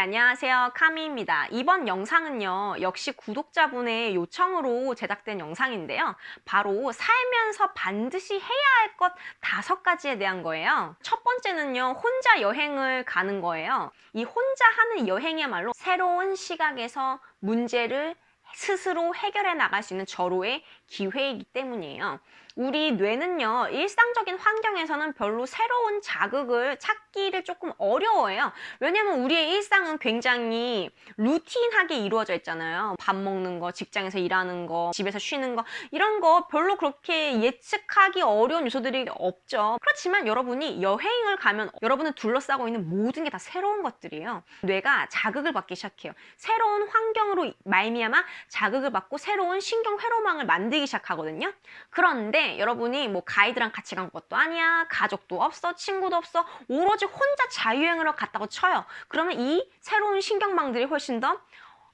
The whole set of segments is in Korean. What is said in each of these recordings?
안녕하세요, 카미입니다. 이번 영상은요, 역시 구독자분의 요청으로 제작된 영상인데요. 바로 살면서 반드시 해야 할 것 5가지에 대한 거예요. 첫 번째는요, 혼자 여행을 가는 거예요. 이 혼자 하는 여행이야말로 새로운 시각에서 문제를 스스로 해결해 나갈 수 있는 절호의 기회이기 때문이에요. 우리 뇌는요, 일상적인 환경에서는 별로 새로운 자극을 찾기를 조금 어려워해요. 왜냐면 우리의 일상은 굉장히 루틴하게 이루어져 있잖아요. 밥 먹는 거, 직장에서 일하는 거, 집에서 쉬는 거, 이런 거 별로 그렇게 예측하기 어려운 요소들이 없죠. 그렇지만 여러분이 여행을 가면 여러분을 둘러싸고 있는 모든 게 다 새로운 것들이에요. 뇌가 자극을 받기 시작해요. 새로운 환경으로 말미암아 자극을 받고 새로운 신경 회로망을 만들기 시작하거든요. 그런데 여러분이 뭐 가이드랑 같이 간 것도 아니야, 가족도 없어, 친구도 없어, 오로지 혼자 자유여행을 갔다고 쳐요. 그러면 이 새로운 신경망들이 훨씬 더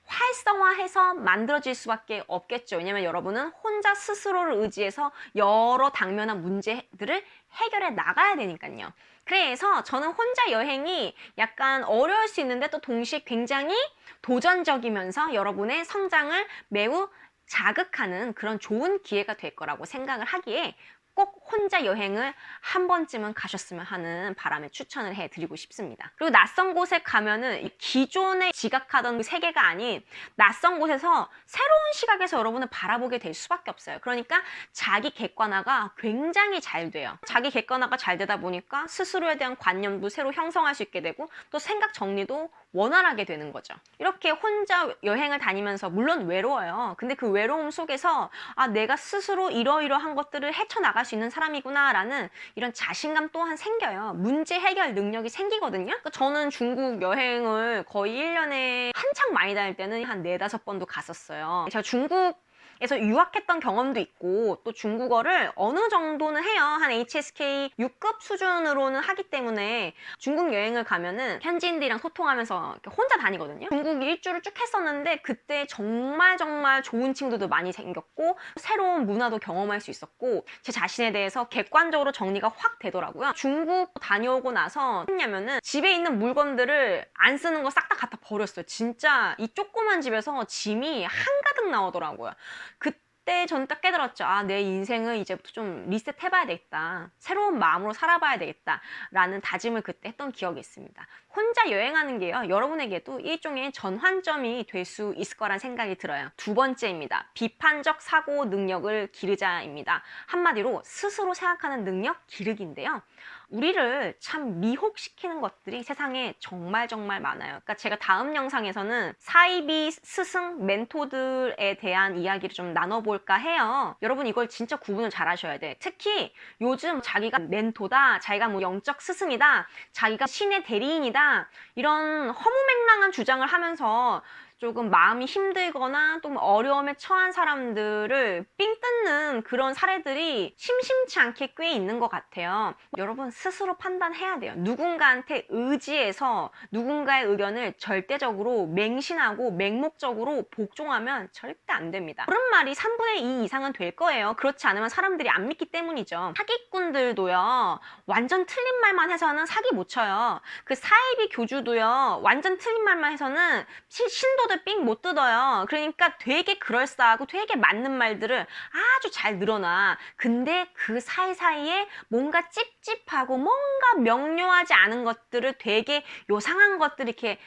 활성화해서 만들어질 수밖에 없겠죠. 왜냐면 여러분은 혼자 스스로를 의지해서 여러 당면한 문제들을 해결해 나가야 되니까요. 그래서 저는 혼자 여행이 약간 어려울 수 있는데 또 동시에 굉장히 도전적이면서 여러분의 성장을 매우 자극하는 그런 좋은 기회가 될 거라고 생각을 하기에 꼭 혼자 여행을 한 번쯤은 가셨으면 하는 바람에 추천을 해드리고 싶습니다. 그리고 낯선 곳에 가면은 기존에 지각하던 세계가 아닌 낯선 곳에서 새로운 시각에서 여러분을 바라보게 될 수밖에 없어요. 그러니까 자기 객관화가 굉장히 잘 돼요. 자기 객관화가 잘 되다 보니까 스스로에 대한 관념도 새로 형성할 수 있게 되고 또 생각 정리도 원활하게 되는 거죠. 이렇게 혼자 여행을 다니면서 물론 외로워요. 근데 그 외로움 속에서 내가 스스로 이러이러한 것들을 헤쳐나갈 수 있는 사람이구나 라는 이런 자신감 또한 생겨요. 문제 해결 능력이 생기거든요. 그러니까 저는 중국 여행을 거의 1년에 한창 많이 다닐 때는 한 4-5번도 갔었어요. 제가 중국에서 유학했던 경험도 있고 또 중국어를 어느 정도는 해요. 한 HSK 6급 수준으로는 하기 때문에 중국 여행을 가면은 현지인들이랑 소통하면서 혼자 다니거든요. 중국 일주를 쭉 했었는데 그때 정말 좋은 친구들도 많이 생겼고 새로운 문화도 경험할 수 있었고 제 자신에 대해서 객관적으로 정리가 확 되더라고요. 중국 다녀오고 나서 했냐면은 집에 있는 물건들을 안 쓰는 거 싹 다 갖다 버렸어요. 진짜 이 조그만 집에서 짐이 한가득 나오더라고요. 그때 전 딱 깨달았죠. 내 인생을 이제부터 좀 리셋해봐야 되겠다. 새로운 마음으로 살아봐야 되겠다. 라는 다짐을 그때 했던 기억이 있습니다. 혼자 여행하는 게요. 여러분에게도 일종의 전환점이 될 수 있을 거란 생각이 들어요. 2번째입니다. 비판적 사고 능력을 기르자입니다. 한마디로 스스로 생각하는 능력 기르기인데요. 우리를 참 미혹시키는 것들이 세상에 정말 많아요. 그러니까 제가 다음 영상에서는 사이비 스승 멘토들에 대한 이야기를 좀 나눠볼까 해요. 여러분 이걸 진짜 구분을 잘 하셔야 돼. 특히 요즘 자기가 멘토다, 자기가 뭐 영적 스승이다, 자기가 신의 대리인이다 이런 허무맹랑한 주장을 하면서 조금 마음이 힘들거나 또 어려움에 처한 사람들을 삥 뜯는 그런 사례들이 심심치 않게 꽤 있는 것 같아요. 여러분 스스로 판단해야 돼요. 누군가한테 의지해서 누군가의 의견을 절대적으로 맹신하고 맹목적으로 복종하면 절대 안 됩니다. 그런 말이 3분의 2 이상은 될 거예요. 그렇지 않으면 사람들이 안 믿기 때문이죠. 사기꾼들도요, 완전 틀린 말만 해서는 사기 못 쳐요. 그 사이비 교주도요, 완전 틀린 말만 해서는 신도들 삥 못 뜯어요. 그러니까 되게 그럴싸하고 되게 맞는 말들을 아주 잘 늘어나. 근데 그 사이사이에 뭔가 찝찝하고 뭔가 명료하지 않은 것들을 되게 요상한 것들 이렇게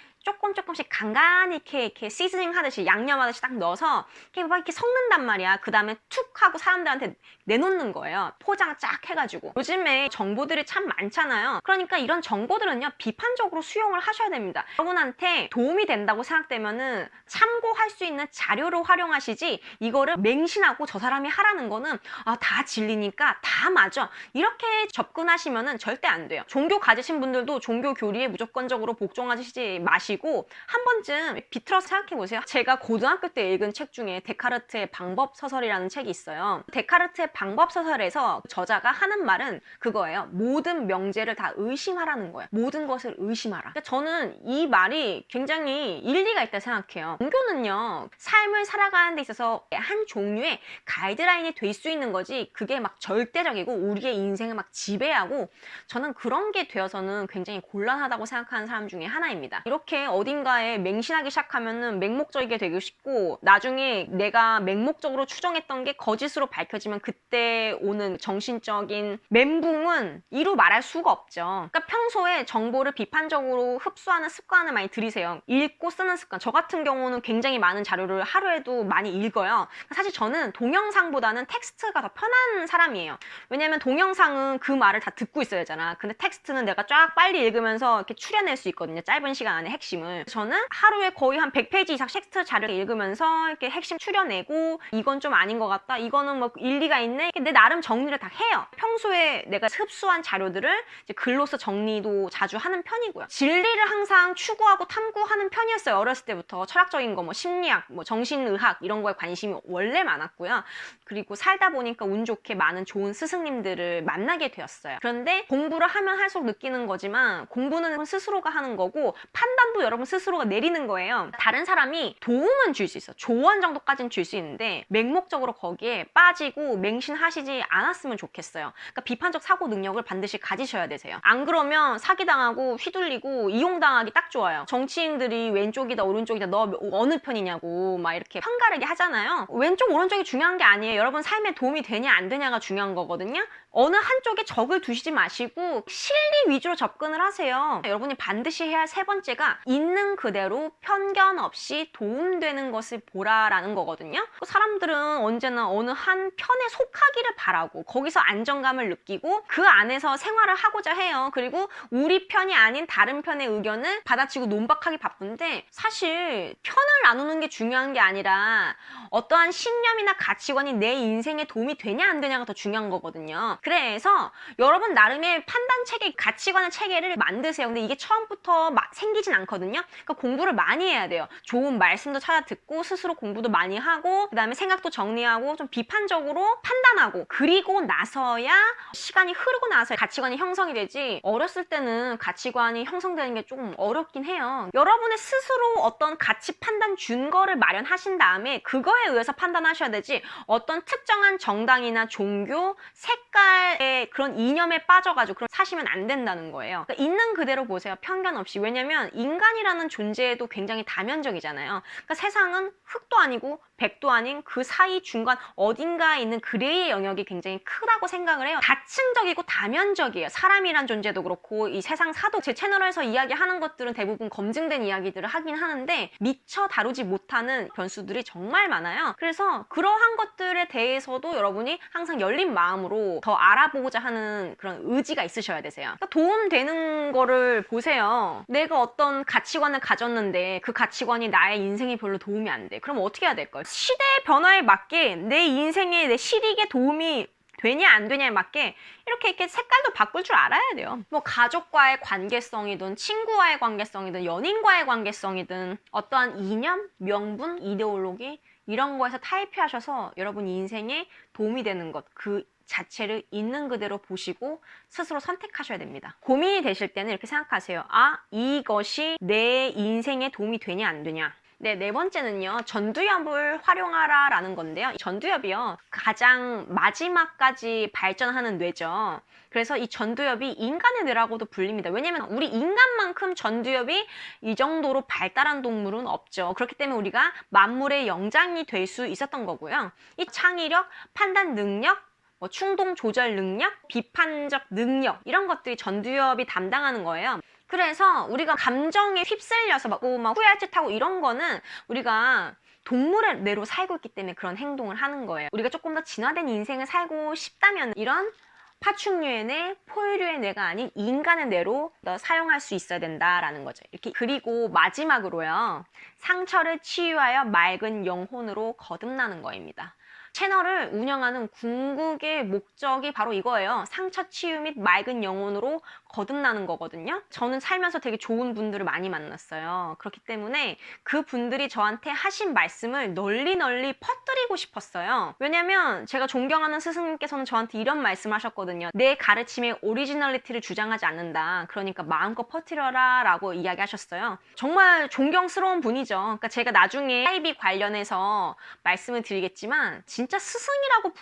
조금씩 간간히 이렇게 시즈닝 하듯이 양념하듯이 딱 넣어서 이렇게 섞는단 말이야. 그 다음에 툭 하고 사람들한테 내놓는 거예요. 포장 쫙 해가지고. 요즘에 정보들이 참 많잖아요. 그러니까 이런 정보들은요, 비판적으로 수용을 하셔야 됩니다. 여러분한테 도움이 된다고 생각되면은 참고할 수 있는 자료로 활용하시지, 이거를 맹신하고 저 사람이 하라는 거는 다 진리니까 다 맞아, 이렇게 접근하시면은 절대 안 돼요. 종교 가지신 분들도 종교 교리에 무조건적으로 복종하시지 마시고 한 번쯤 비틀어서 생각해 보세요. 제가 고등학교 때 읽은 책 중에 데카르트의 방법 서설이라는 책이 있어요. 데카르트의 방법 서설에서 저자가 하는 말은 그거예요. 모든 명제를 다 의심하라는 거예요. 모든 것을 의심하라. 그러니까 저는 이 말이 굉장히 일리가 있다 생각해요. 종교는요, 삶을 살아가는 데 있어서 한 종류의 가이드라인이 될 수 있는 거지, 그게 막 절대적이고 우리의 인생을 막 지배하고, 저는 그런 게 되어서는 굉장히 곤란하다고 생각하는 사람 중에 하나입니다. 이렇게 이렇게 어딘가에 맹신하기 시작하면은 맹목적이게 되고 싶고 나중에 내가 맹목적으로 추정했던 게 거짓으로 밝혀지면 그때 오는 정신적인 멘붕은 이루 말할 수가 없죠. 그러니까 평소에 정보를 비판적으로 흡수하는 습관을 많이 들이세요. 읽고 쓰는 습관. 저 같은 경우는 굉장히 많은 자료를 하루에도 많이 읽어요. 사실 저는 동영상보다는 텍스트가 더 편한 사람이에요. 왜냐면 동영상은 그 말을 다 듣고 있어야 되잖아. 근데 텍스트는 내가 쫙 빨리 읽으면서 이렇게 추려낼 수 있거든요. 짧은 시간 안에 핵심을. 저는 하루에 거의 한 100페이지 이상 텍스트 자료를 읽으면서 이렇게 핵심 추려내고 이건 좀 아닌 것 같다. 이거는 뭐 일리가 있네. 내 나름 정리를 다 해요. 평소에 내가 흡수한 자료들을 이제 글로써 정리도 자주 하는 편이고요. 진리를 항상 추구하고 탐구하는 편이었어요. 어렸을 때부터 철학적인 거, 뭐 심리학, 뭐 정신의학 이런 거에 관심이 원래 많았고요. 그리고 살다 보니까 운 좋게 많은 좋은 스승님들을 만나게 되었어요. 그런데 공부를 하면 할수록 느끼는 거지만 공부는 스스로가 하는 거고 판단도 여러분 스스로가 내리는 거예요. 다른 사람이 도움은 줄 수 있어. 조언 정도까지는 줄 수 있는데 맹목적으로 거기에 빠지고 맹신하시지 않았으면 좋겠어요. 그러니까 비판적 사고 능력을 반드시 가지셔야 되세요. 안 그러면 사기당하고 휘둘리고 이용당하기 딱 좋아요. 정치인들이 왼쪽이다 오른쪽이다 너 어느 편이냐고 막 이렇게 편가르게 하잖아요. 왼쪽 오른쪽이 중요한 게 아니에요. 여러분 삶에 도움이 되냐 안 되냐가 중요한 거거든요. 어느 한쪽에 적을 두시지 마시고 실리 위주로 접근을 하세요. 여러분이 반드시 해야 할 세 번째가 있는 그대로 편견 없이 도움되는 것을 보라라는 거거든요. 사람들은 언제나 어느 한 편에 속하기를 바라고 거기서 안정감을 느끼고 그 안에서 생활을 하고자 해요. 그리고 우리 편이 아닌 다른 편의 의견을 받아치고 논박하기 바쁜데 사실 편을 나누는 게 중요한 게 아니라 어떠한 신념이나 가치관이 내 인생에 도움이 되냐 안 되냐가 더 중요한 거거든요. 그래서 여러분 나름의 판단 체계, 가치관의 체계를 만드세요. 근데 이게 처음부터 생기진 않거든요. 그러니까 공부를 많이 해야 돼요. 좋은 말씀도 찾아 듣고 스스로 공부도 많이 하고 그다음에 생각도 정리하고 좀 비판적으로 판단하고 그리고 나서야 시간이 흐르고 나서 가치관이 형성이 되지 어렸을 때는 가치관이 형성되는 게 조금 어렵긴 해요. 여러분의 스스로 어떤 가치 판단 준거를 마련하신 다음에 그거에 의해서 판단하셔야 되지 어떤 특정한 정당이나 종교, 색깔의 그런 이념에 빠져가지고 그럼 사시면 안 된다는 거예요. 그러니까 있는 그대로 보세요. 편견 없이. 왜냐면 인간이라는 존재도 굉장히 다면적이잖아요. 그러니까 세상은 흑도 아니고 백도 아닌 그 사이 중간 어딘가에 있는 그레이의 영역이 굉장히 크다고 생각을 해요. 다층적이고 다면적이에요. 사람이란 존재도 그렇고 이 세상 사도 제 채널에서 이야기하는 것들은 대부분 검증된 이야기들을 하긴 하는데 미처 다루지 못하는 변수들이 정말 많아요. 그래서 그러한 것들에 대해서도 여러분이 항상 열린 마음으로 더 알아보고자 하는 그런 의지가 있으셔야 되세요. 그러니까 도움되는 거를 보세요. 내가 어떤 가치관을 가졌는데 그 가치관이 나의 인생에 별로 도움이 안 돼. 그럼 어떻게 해야 될까요? 시대의 변화에 맞게 내 인생에 내 실익에 도움이 되냐 안 되냐에 맞게 이렇게 색깔도 바꿀 줄 알아야 돼요. 뭐 가족과의 관계성이든 친구와의 관계성이든 연인과의 관계성이든 어떠한 이념, 명분, 이데올로기 이런 거에서 탈피하셔서 여러분 인생에 도움이 되는 것 그 자체를 있는 그대로 보시고 스스로 선택하셔야 됩니다. 고민이 되실 때는 이렇게 생각하세요. 아, 이것이 내 인생에 도움이 되냐 안 되냐. 네 번째는요. 전두엽을 활용하라 라는 건데요. 전두엽이요. 가장 마지막까지 발전하는 뇌죠. 그래서 이 전두엽이 인간의 뇌라고도 불립니다. 왜냐면 우리 인간만큼 전두엽이 이 정도로 발달한 동물은 없죠. 그렇기 때문에 우리가 만물의 영장이 될 수 있었던 거고요. 이 창의력, 판단 능력, 뭐 충동 조절 능력, 비판적 능력 이런 것들이 전두엽이 담당하는 거예요. 그래서 우리가 감정에 휩쓸려서 막 후회할 짓 하고 이런 거는 우리가 동물의 뇌로 살고 있기 때문에 그런 행동을 하는 거예요. 우리가 조금 더 진화된 인생을 살고 싶다면 이런 파충류의 뇌, 포유류의 뇌가 아닌 인간의 뇌로 사용할 수 있어야 된다라는 거죠. 이렇게. 그리고 마지막으로요. 상처를 치유하여 맑은 영혼으로 거듭나는 거입니다. 채널을 운영하는 궁극의 목적이 바로 이거예요. 상처 치유 및 맑은 영혼으로 거듭나는 거거든요. 저는 살면서 되게 좋은 분들을 많이 만났어요. 그렇기 때문에 그 분들이 저한테 하신 말씀을 널리 퍼뜨리고 싶었어요. 왜냐면 제가 존경하는 스승님께서는 저한테 이런 말씀을 하셨거든요. 내 가르침에 오리지널리티를 주장하지 않는다. 그러니까 마음껏 퍼뜨려라 라고 이야기하셨어요. 정말 존경스러운 분이죠. 그러니까 제가 나중에 사이비 관련해서 말씀을 드리겠지만 진짜 스승이라고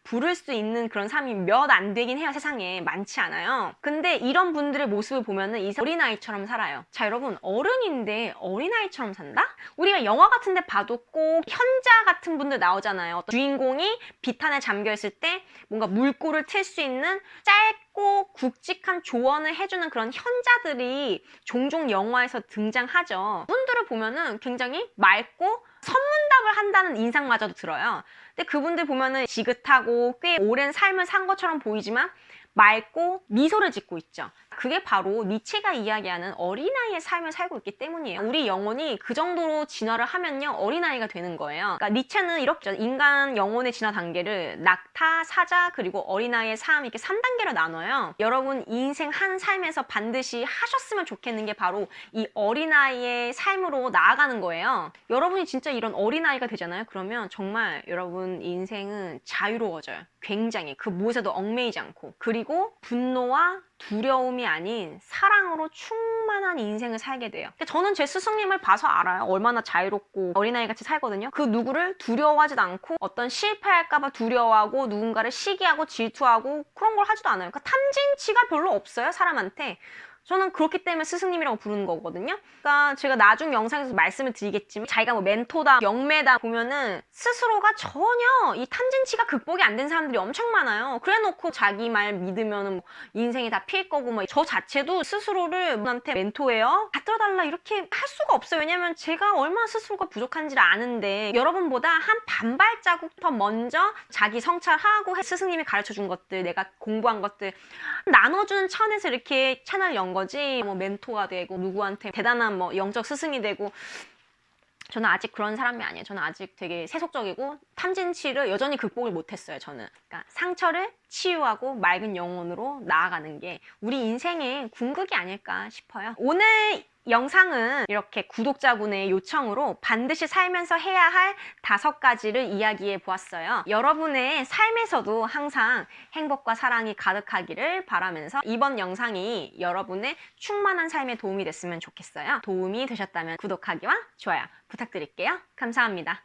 부를 수 있는 그런 사람이 몇 안 되긴 해요. 세상에 많지 않아요. 근데 근데 이런 분들의 모습을 보면은 이 어린아이처럼 살아요. 자, 여러분, 어른인데 어린아이처럼 산다? 우리가 영화 같은 데 봐도 꼭 현자 같은 분들 나오잖아요. 어떤 주인공이 비탄에 잠겨있을 때 뭔가 물꼬를 틀 수 있는 짧고 굵직한 조언을 해주는 그런 현자들이 종종 영화에서 등장하죠. 그분들을 보면은 굉장히 맑고 선문답을 한다는 인상마저도 들어요. 근데 그분들 보면은 지긋하고 꽤 오랜 삶을 산 것처럼 보이지만 맑고 미소를 짓고 있죠. 그게 바로 니체가 이야기하는 어린아이의 삶을 살고 있기 때문이에요. 우리 영혼이 그 정도로 진화를 하면요, 어린아이가 되는 거예요. 그러니까 니체는 이렇게 인간 영혼의 진화 단계를 낙타, 사자, 그리고 어린아이의 삶, 이렇게 3단계로 나눠요. 여러분 인생 한 삶에서 반드시 하셨으면 좋겠는 게 바로 이 어린아이의 삶으로 나아가는 거예요. 여러분이 진짜 이런 어린아이가 되잖아요. 그러면 정말 여러분 인생은 자유로워져요. 굉장히 그 무엇에도 얽매이지 않고, 그리고 분노와 두려움이 아닌 사랑으로 충만한 인생을 살게 돼요. 저는 제 스승님을 봐서 알아요. 얼마나 자유롭고 어린아이 같이 살거든요. 그 누구를 두려워하지도 않고 어떤 실패할까봐 두려워하고 누군가를 시기하고 질투하고 그런 걸 하지도 않아요. 그러니까 탐진치가 별로 없어요, 사람한테. 저는 그렇기 때문에 스승님이라고 부르는 거거든요. 그러니까 제가 나중 영상에서 말씀을 드리겠지만 자기가 뭐 멘토다, 영매다 보면은 스스로가 전혀 이 탐진치가 극복이 안 된 사람들이 엄청 많아요. 그래놓고 자기 말 믿으면은 뭐 인생이 다 피일 거고 뭐 저 자체도 스스로를 분한테 멘토예요? 다 들어달라 이렇게 할 수가 없어요. 왜냐면 제가 얼마나 스스로가 부족한지를 아는데 여러분보다 한 반발자국 더 먼저 자기 성찰하고 스승님이 가르쳐준 것들, 내가 공부한 것들 나눠주는 차원에서 이렇게 채널 연 거지 뭐 멘토가 되고 누구한테 대단한 뭐 영적 스승이 되고 저는 아직 그런 사람이 아니에요. 저는 아직 되게 세속적이고 탐진치를 여전히 극복을 못했어요. 저는 그러니까 상처를 치유하고 맑은 영혼으로 나아가는 게 우리 인생의 궁극이 아닐까 싶어요. 오늘 영상은 이렇게 구독자분의 요청으로 반드시 살면서 해야 할 5가지를 이야기해 보았어요. 여러분의 삶에서도 항상 행복과 사랑이 가득하기를 바라면서 이번 영상이 여러분의 충만한 삶에 도움이 됐으면 좋겠어요. 도움이 되셨다면 구독하기와 좋아요 부탁드릴게요. 감사합니다.